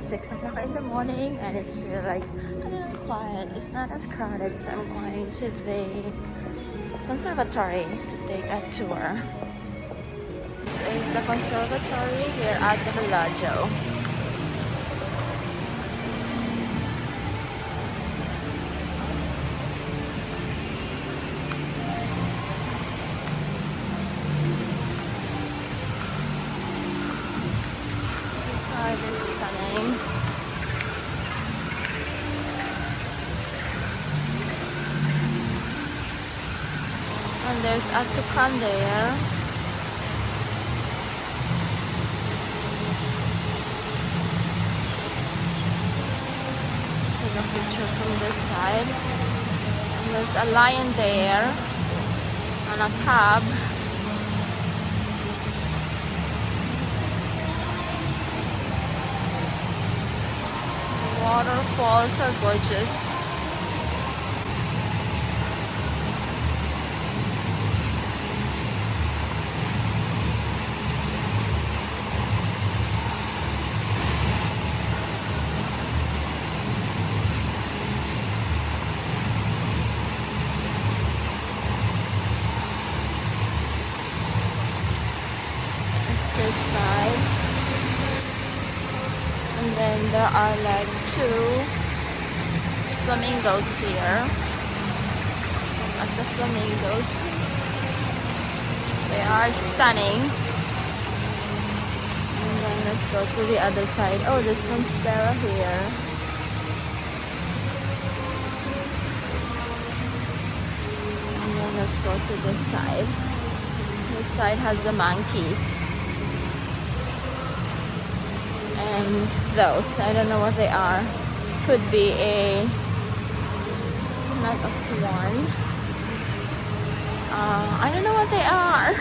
6 o'clock in the morning and it's still like a little quiet. It's not as crowded, so I'm going to the conservatory to take a tour. This is the conservatory here at the Bellagio. And there's a toucan there. Take a picture from this side. And there's a lion there and a cab. The waterfalls are gorgeous. This side, and then there are like 2 flamingos here. Look at the flamingos, they are stunning. And then let's go to the other side. Oh, there's monstera here. And then let's go to this side. This side has the monkeys. And those, I don't know what they are. Could be not a swan. I don't know what they are.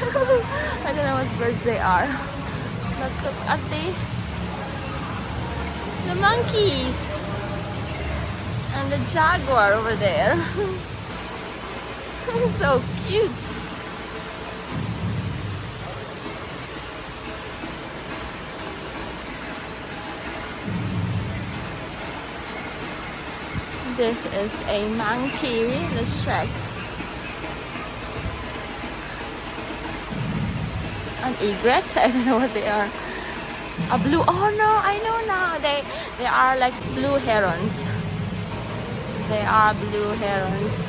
I don't know what birds they are. Let's look at the monkeys and the jaguar over there. So cute. This is a monkey. Let's check. An egret? I don't know what they are. A blue. Oh no, I know now. They are like blue herons. They are blue herons.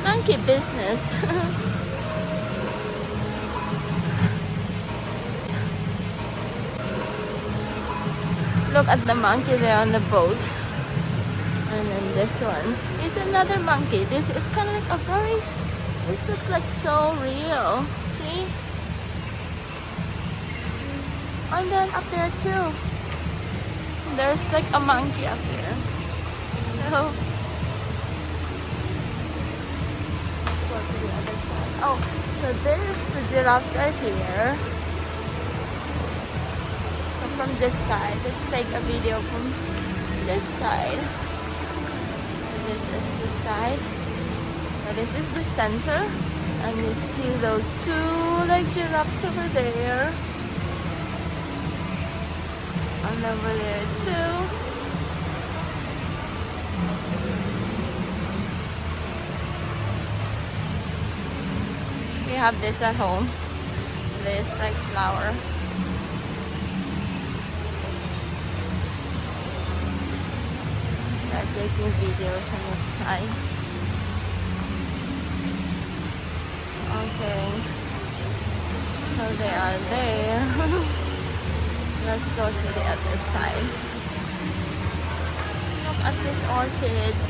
Monkey business. Look at the monkey there on the boat. And then this one is another monkey. This is kind of like a very, this looks like so real. See? And then up there too, there's like a monkey up here. So, let's go to the other side. Oh, so the giraffes are here. So from this side, let's take a video from this side. This is the side. So this is the center, and you see those 2 like giraffes over there, and over there too. We have this at home. This like flower. Taking videos on its side. Okay, so they are there. Let's go to the other side. Look at these orchids.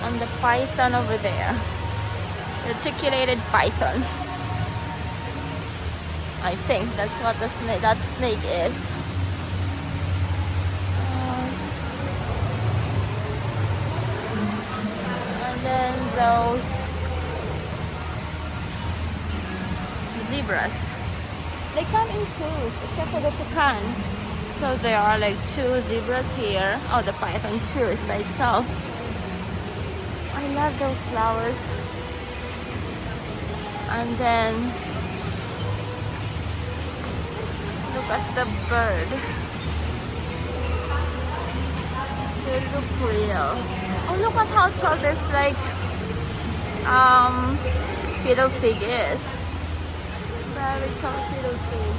And the python over there. Reticulated python. I think that's what that snake is. And then those zebras. They come in 2s, except for the toucan. So there are like 2 zebras here. Oh, the python too is by itself. I love those flowers. And then look at the bird. They look real. Oh, look at how tall this like fiddle fig is. Very tall fiddle fig.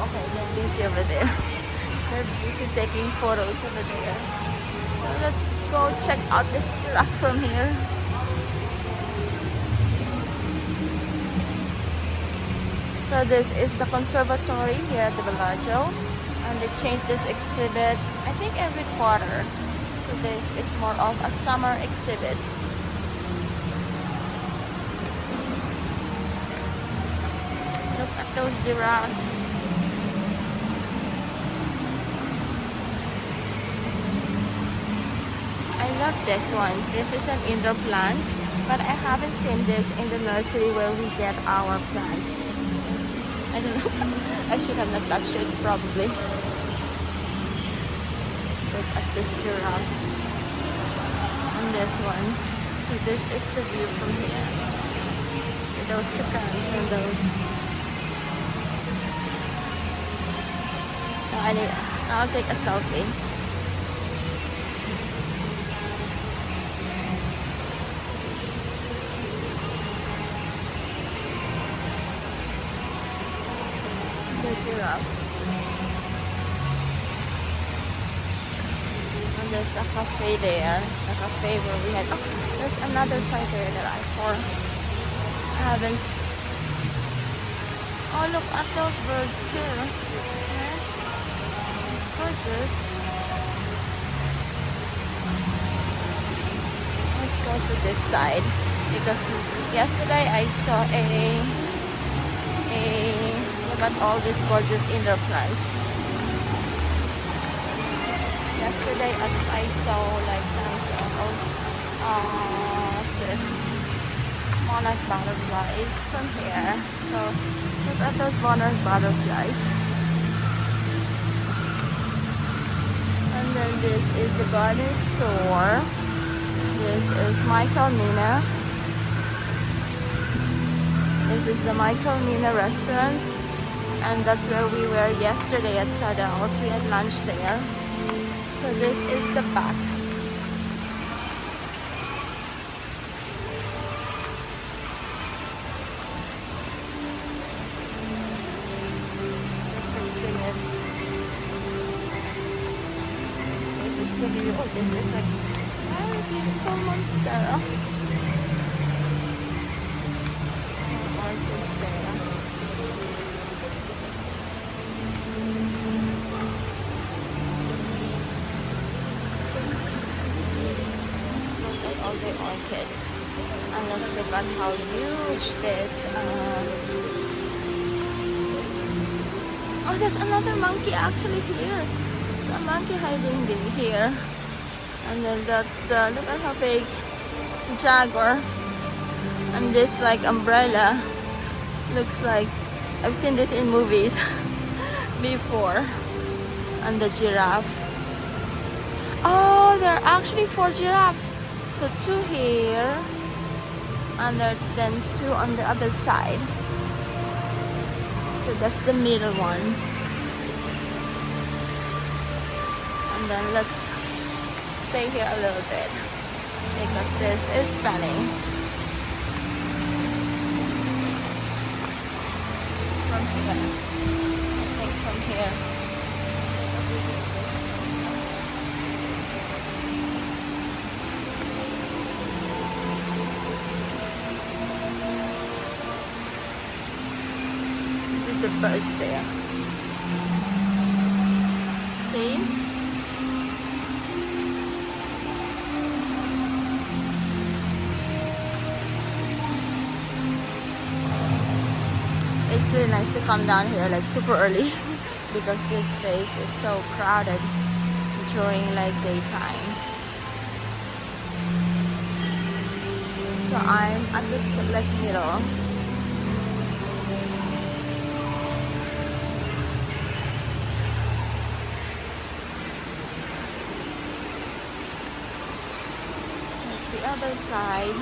Okay, they're busy over there. They're busy taking photos over there. So let's go check out this giraffe from here. So this is the conservatory here at the Bellagio, and they change this exhibit I think every quarter. So this is more of a summer exhibit. Look at those giraffes. I love this one. This is an indoor plant, but I haven't seen this in the nursery where we get our plants. I don't know. I should have not touched it probably. Look at this giraffe. And this one. So this is the view from here. With those toucans and those. So I'll take a selfie. Giraffe. And there's a cafe there. A cafe where we had. Oh, there's another side there that I haven't. Oh, look at those birds too. Okay. Gorgeous. Let's go to this side because yesterday I saw look at all these gorgeous indoor plants. Yesterday as I saw like tons of this monarch butterflies from here. So look at those monarch butterflies. And then this is the garden store. This is Michael Mina. This is the Michael Mina restaurant. And that's where we were yesterday at Sadelle. We had lunch there. So this is the back. This is the view. Oh, this is like very beautiful monstera. Orchids there. All the orchids, and let's look at how huge this oh, there's another monkey actually here. There's a monkey hiding here. And then that's the, look at how big, jaguar. And this like umbrella looks like I've seen this in movies before. And the giraffe. Oh, there are actually 4 giraffes. So 2 here, and then 2 on the other side. So that's the middle one. And then let's stay here a little bit because this is stunning. From here, I think from here. The birds there. See? It's really nice to come down here like super early because this place is so crowded during like daytime. So I'm at this like middle. The other side.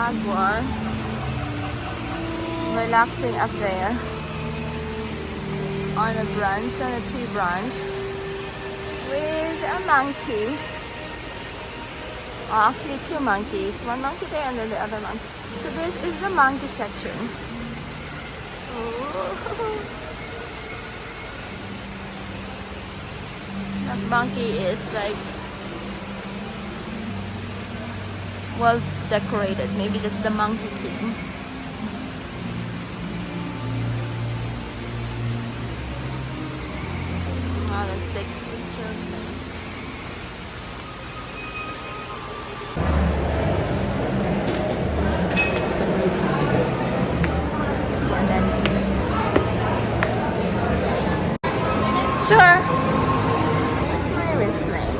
jaguar relaxing up there on a branch, on a tree branch, with a monkey. Oh, actually, two monkeys. One monkey there and then the other monkey. So this is the monkey section. Oh. That monkey is like well decorated. Maybe that's the monkey king. Let's take a picture of them. Sure. Here's my wristling.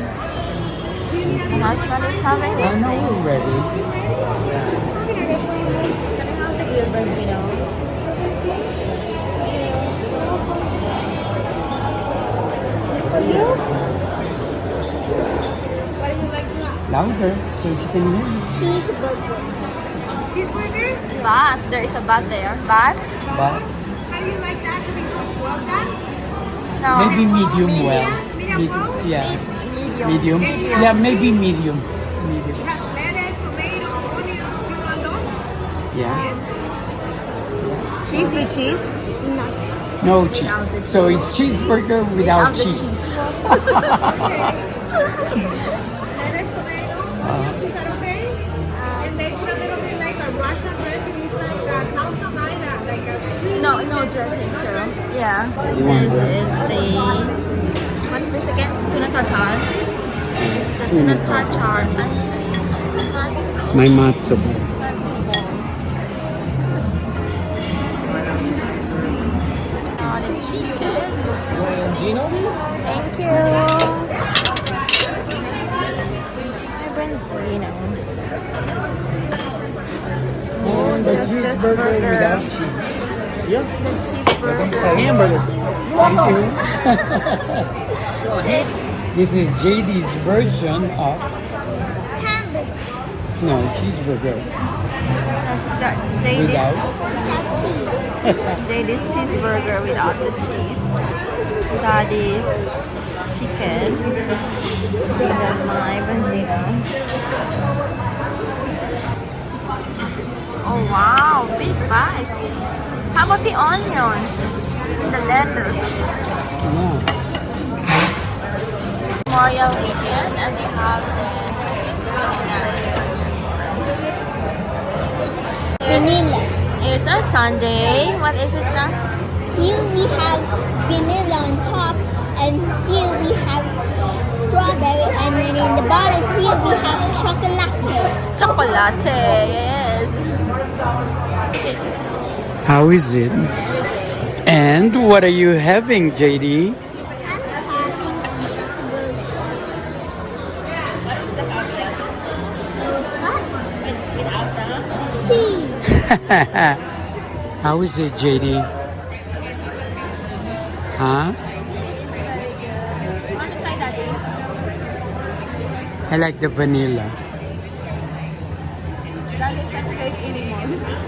My husband is having wristling. I know we're ready. Can I have the grilled Brazil? What do you like to have? Louder so she can hear you. Cheeseburger. Cheeseburger? But there is a but there. But But How do you like that? To be well done? no. maybe medium well. Medium well? Yeah. Medium. Medium. Yeah, maybe medium. Medium. It has lettuce, tomato, onions. You want those? Yeah. Cheese with cheese? No Without the cheese. cheese. So it's cheeseburger without the cheese. cheese. Lettuce, tomato, onions. Is that okay? And they put a little bit like a Russian recipe. It's like a salsa maida, like a No, no dressing No too. dressing? Yeah. You want This that? is the what is this again? Tuna tartar. This is the tuna Tuna tartar. My matzo ball. Oh, the chicken. Thank you. My branzino. Oh, the Just cheeseburger burger. without cheese. Yeah. The cheeseburger. Hamburger. Thank you. This is JD's version of no cheeseburger JD's cheeseburger without the cheese. Daddy's chicken. And then my branzino. Oh wow, big bite. How about the onions? The lettuce. Yeah. Memorial weekend and they have this, which is really nice. Vanilla. Here's our sundae. What is it, John? Here we have vanilla on top, and here we have strawberry, and then in the bottom here we have chocolate. Chocolate, yes. How is it? And what are you having, JD? Without the Cheese. How is it, JD? Huh? it's very good. Want to try, Daddy? I like the vanilla. Daddy's not safe anymore.